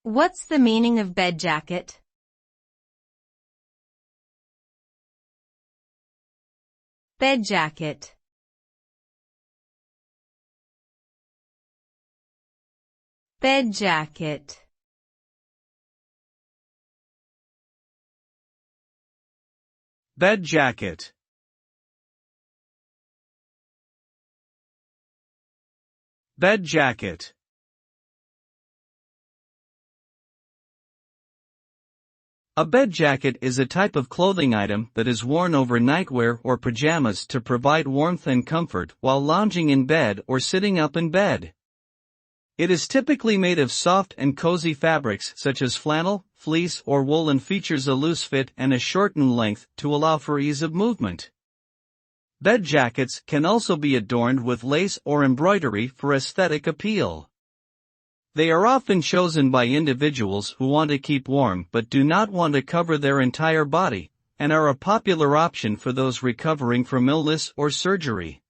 What's the meaning of bedjacket? Bedjacket. Bedjacket. Bedjacket. Bedjacket. A bedjacket is a type of clothing item that is worn over nightwear or pajamas to provide warmth and comfort while lounging in bed or sitting up in bed. It is typically made of soft and cozy fabrics such as flannel, fleece or wool and features a loose fit and a shortened length to allow for ease of movement. Bed jackets can also be adorned with lace or embroidery for aesthetic appeal. They are often chosen by individuals who want to keep warm but do not want to cover their entire body, and are a popular option for those recovering from illness or surgery.